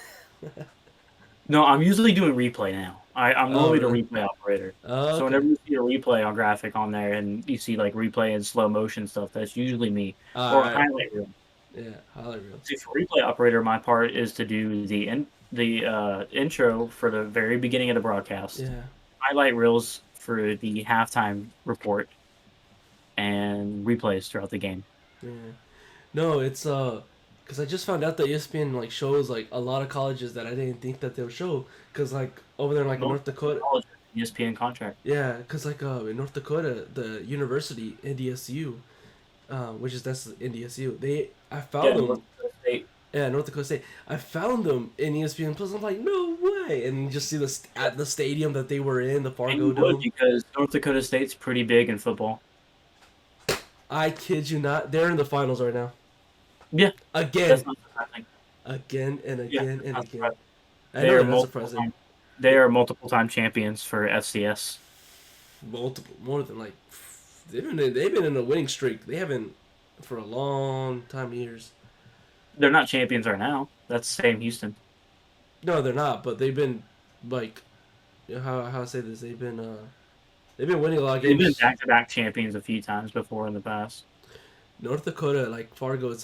No, I'm usually doing replay now. I'm Oh, normally the really? replay operator. Oh, So okay. whenever you see a replay on graphic on there and you see like replay and slow motion stuff, that's usually me. All Or right. highlight reel. Yeah, highlight reel. See, for replay operator, my part is to do the intro for the very beginning of the broadcast, Yeah, highlight reels for the halftime report, and replays throughout the game. yeah. No, it's because I just found out that ESPN like shows like a lot of colleges that I didn't think that they would show. Cause like over there in like Most North Dakota, college ESPN contract. yeah. Cause like in North Dakota, the university NDSU, which is that's NDSU. I Yeah, found North them. Dakota State. Yeah, North Dakota State. I found them in ESPN Plus. I'm like, no way! And you just see at the stadium that they were in, the And Fargo you would Dome. because North Dakota State's pretty big in football. I kid you not, they're in the finals right now. Yeah, Again, that's not surprising. again, and Yeah, again, that's and not again. surprising. I They know are they're not multiple surprising. time. They are multiple time champions for FCS. Multiple, more than like they've been in a winning streak. They haven't for a long time years. They're not champions right now. That's Sam Houston. No, they're not. But they've been like how I say this. They've been winning a lot of They've been games. back-to-back champions a few times before in the past. North Dakota, like Fargo, it's.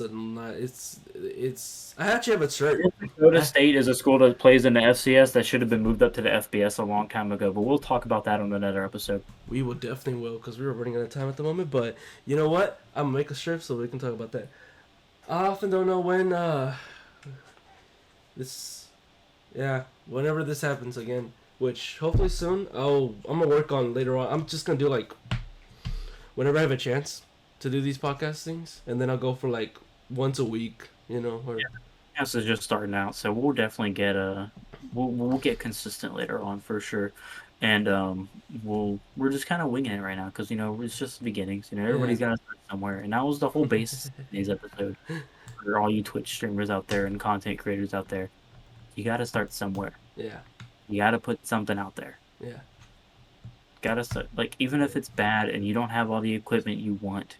I actually have a shirt. North Dakota I, State is a school that plays in the FCS that should have been moved up to the FBS a long time ago, but we'll talk about that on another episode. we will definitely will because we were running out of time at the moment. But you know what? I'm gonna make a shirt so we can talk about that. I often don't know when this yeah, whenever this happens again, which hopefully soon. I'm gonna work on later on. I'm just gonna do like whenever I have a chance to do these podcast things, and then I'll go for like once a week, or This is just starting out, so we'll definitely get we'll get consistent later on for sure, and we're just kind of winging it right now because it's just the beginnings. yeah, Everybody's got to start somewhere, and that was the whole basis of today's episode. For all you Twitch streamers out there and content creators out there, you got to start somewhere. yeah, You got to put something out there. yeah, Gotta start, like, even if it's bad and you don't have all the equipment you want,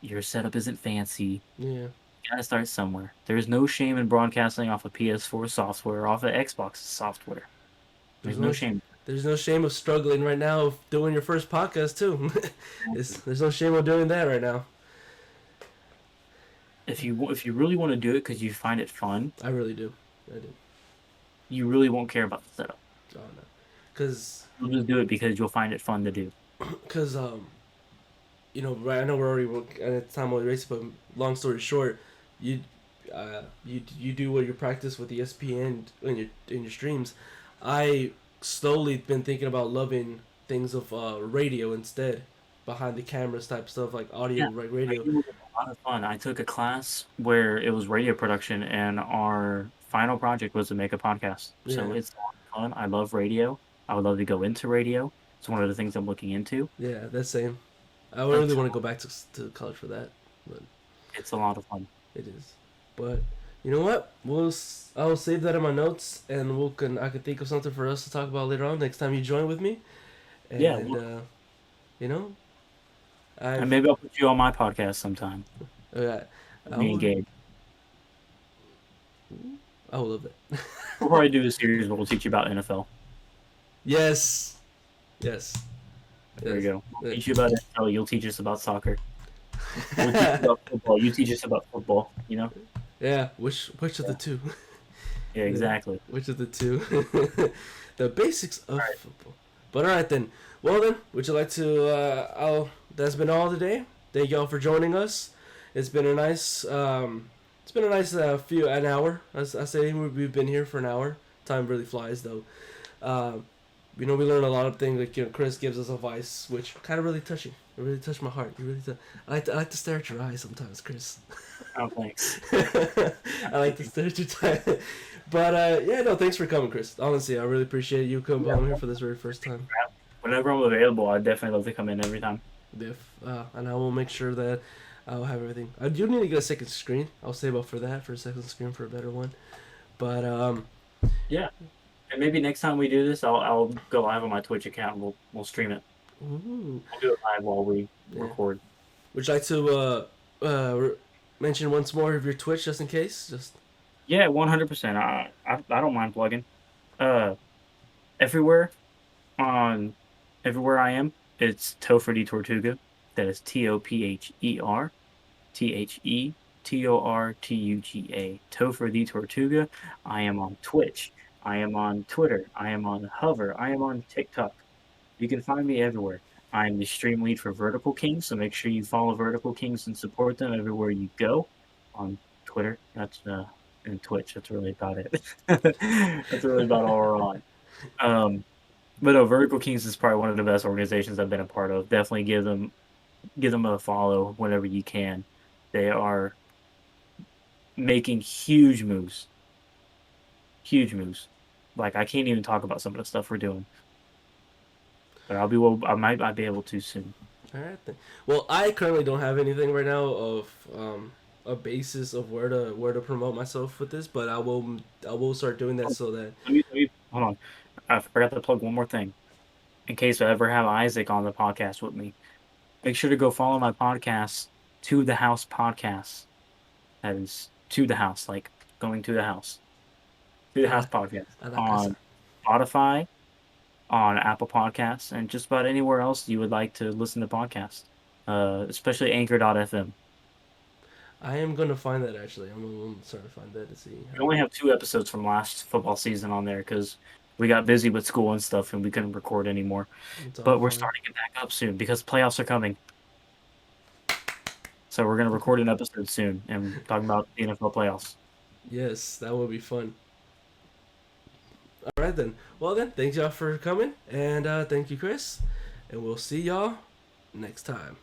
your setup isn't fancy. yeah. You gotta start somewhere. There's no shame in broadcasting off of PS4 software or off of Xbox software. There's no shame. There's no shame of struggling right now of doing your first podcast too. There's no shame of doing that right now. If you really want to do it because you find it fun, I really do. I do. you really won't care about the setup. Oh no, cause You'll just do it because you'll find it fun to do. cause right. I know we're already at the time of the race, but long story short, you you do what you practice with ESPN in your streams. I slowly been thinking about loving things of radio instead, behind the cameras type stuff like audio, Yeah, like radio. radio was a lot of fun. I took a class where it was radio production, and our final project was to make a podcast. So Yeah. it's a lot of fun. I love radio. I would love to go into radio. It's one of the things I'm looking into. Yeah, that's same. I But really want to go back to college for that, but it's a lot of fun. it is. But you know what? I'll save that in my notes, and I can think of something for us to talk about later on next time you join with me. And Yeah, well, you know, and I've maybe I'll put you on my podcast sometime. uh, Me and Gabe. I will love that. We'll probably do a series where we'll teach you about NFL. Yes. Yes. There we Yes. go. We'll teach you about NFL. You'll teach us about soccer. We'll teach you about football. You teach us about football. You know? Yeah. Which of the two? Yeah, exactly. Which of the two? The basics of football. But all right then. Well then, would you like to? That's been all today. Thank y'all for joining us. It's been a nice. An hour. I say we've been here for an hour. Time really flies though. We learn a lot of things. Like Chris gives us advice, which kind of really touching. It really touched my heart. I like to stare at your eyes sometimes, Chris. Oh, thanks. I like to stare at your time. But yeah, no, thanks for coming, Chris. Honestly, I really appreciate you coming on here for this very first time. Whenever I'm available, I'd definitely love to come in every time. And I will make sure that I'll have everything. I do need to get a second screen. I'll save up for that, for a second screen for a better one. But yeah, and maybe next time we do this, I'll go live on my Twitch account and we'll stream it. Ooh. I'll do it live while we record. Would you like to mention once more of your Twitch, just in case? Yeah, 100%. I don't mind plugging. Everywhere I am, it's TopherTheTortuga. That is TopherTheTortuga. TopherTheTortuga. I am on Twitch. I am on Twitter. I am on Hover. I am on TikTok. You can find me everywhere. I'm the stream lead for Vertical Kings, so make sure you follow Vertical Kings and support them everywhere you go. On Twitter, and Twitch. That's really about it. That's really about all we're on. But no, Vertical Kings is probably one of the best organizations I've been a part of. Definitely give them a follow whenever you can. They are making huge moves. Huge moves. Like, I can't even talk about some of the stuff we're doing. But I might be able to soon. All right then. Well, I currently don't have anything right now of a basis of where to promote myself with this, but I will start doing that so that. Let me hold on. I forgot to plug one more thing. In case I ever have Isaac on the podcast with me, make sure to go follow my podcast, To the House Podcast. That is To the House, like going to the house. To the House Podcast on Spotify, on Apple Podcasts, and just about anywhere else you would like to listen to podcasts, especially Anchor.fm. I am gonna find that actually. I'm gonna try to find that to see. We only have 2 episodes from last football season on there because we got busy with school and stuff and we couldn't record anymore. But we're starting it back up soon because playoffs are coming. So we're gonna record an episode soon and talking about the NFL playoffs. Yes, that will be fun. All right then. Well then, thanks y'all for coming, and thank you, Chris, and we'll see y'all next time.